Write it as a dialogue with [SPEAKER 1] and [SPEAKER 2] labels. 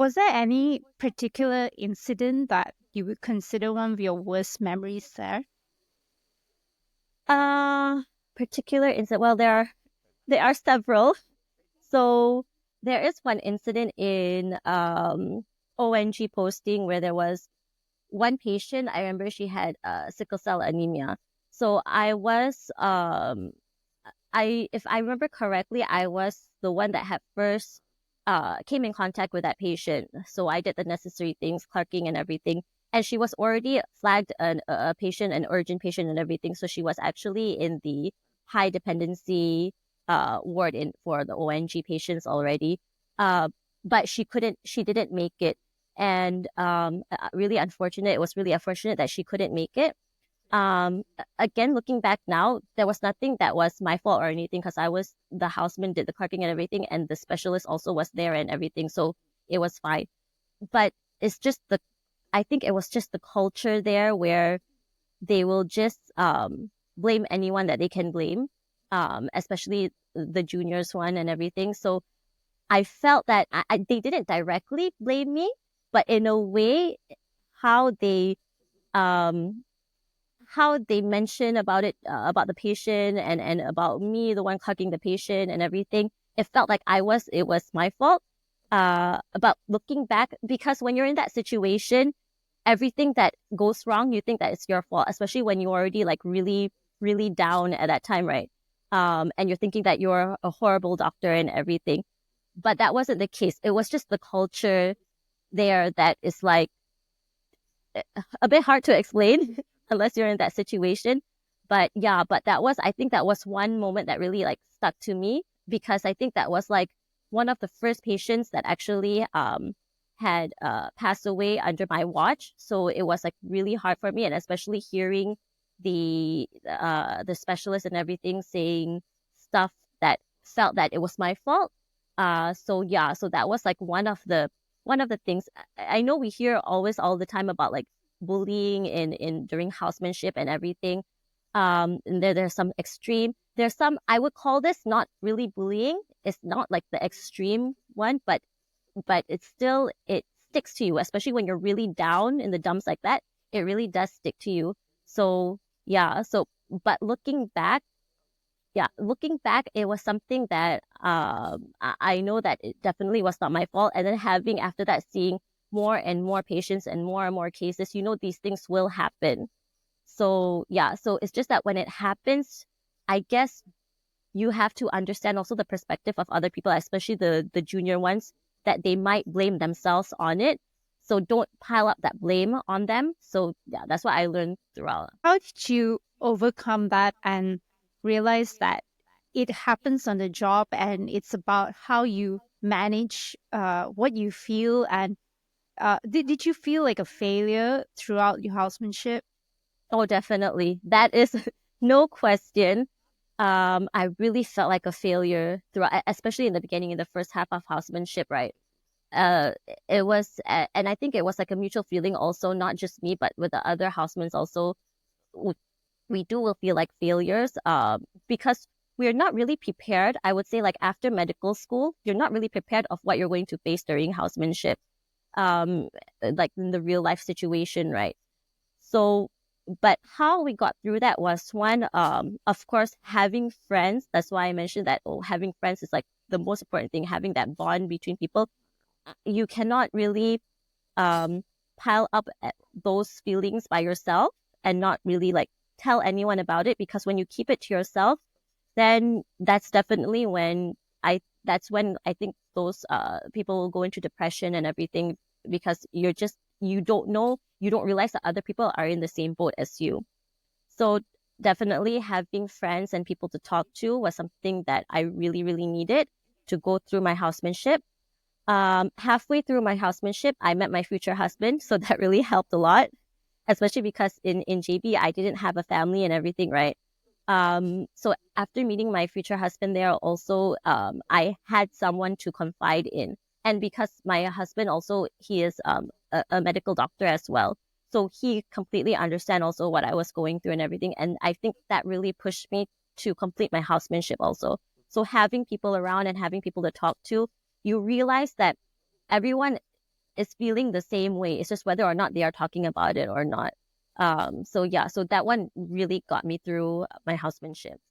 [SPEAKER 1] Was there any particular incident that you would consider one of your worst memories there?
[SPEAKER 2] Uh, Particular incident. Well, there are several. So there is one incident in ONG posting where there was one patient. I remember she had sickle cell anemia. So if I remember correctly, I was the one that had first came in contact with that patient. So I did the necessary things, clerking and everything. And she was already flagged a patient, an urgent patient and everything. So she was actually in the high dependency ward in for the ONG patients already. Uh, but she didn't make it. And really unfortunate. It was really unfortunate that she couldn't make it. Again, looking back now, there was nothing that was my fault or anything because I was the houseman, did the clerking and everything, and the specialist also was there and everything, so it was fine. But it's just I think it was just the culture there where they will just blame anyone that they can blame, especially the juniors one and everything. So I felt that they didn't directly blame me, but in a way, how they um how they mention about it, about the patient and about me, the one hugging the patient and everything. It felt like it was my fault. About looking back, because when you're in that situation, everything that goes wrong, you think that it's your fault, especially when you're already like really, really down at that time, right? And you're thinking that you're a horrible doctor and everything. But that wasn't the case. It was just the culture there that is like a bit hard to explain unless you're in that situation. But yeah, but I think that was one moment that really like stuck to me because I think that was like one of the first patients that actually had passed away under my watch. So it was like really hard for me, and especially hearing the specialist and everything saying stuff that felt that it was my fault. So yeah, so that was like one of the things. I know we hear always all the time about like bullying in during housemanship and everything. And there's some extreme. There's some, I would call this not really bullying. It's not like the extreme one, but it sticks to you, especially when you're really down in the dumps like that. It really does stick to you. So yeah. So but looking back, it was something that I know that it definitely was not my fault. And then having after that, seeing more and more patients and more cases, these things will happen. So yeah, so it's just that when it happens, I guess you have to understand also the perspective of other people, especially the junior ones, that they might blame themselves on it. So don't pile up that blame on them. So yeah, that's what I learned throughout.
[SPEAKER 1] How did you overcome that and realize that it happens on the job and it's about how you manage what you feel? And did you feel like a failure throughout your housemanship?
[SPEAKER 2] Oh, definitely. That is no question. I really felt like a failure throughout, especially in the beginning, in the first half of housemanship, right? Uh, it was, and I think it was like a mutual feeling also, not just me, but with the other housemates also. We, we do will feel like failures, because we're not really prepared. I would say, like after medical school, you're not really prepared of what you're going to face during housemanship, um, like in the real life situation, right? So, but how we got through that was one, of course, having friends. That's why I mentioned that, oh, having friends is like the most important thing, having that bond between people. You cannot really um, pile up those feelings by yourself and not really like tell anyone about it, because when you keep it to yourself, then that's when I think those people will go into depression and everything, because you don't know, you don't realize that other people are in the same boat as you. So definitely having friends and people to talk to was something that I really, really needed to go through my housemanship. Halfway through my housemanship, I met my future husband, so that really helped a lot, especially because in JB I didn't have a family and everything, right? So after meeting my future husband there, also I had someone to confide in, and because my husband also he is a medical doctor as well, so he completely understand also what I was going through and everything, and I think that really pushed me to complete my housemanship also. So having people around and having people to talk to, you realize that everyone is feeling the same way. It's just whether or not they are talking about it or not. So yeah, so that one really got me through my housemanship.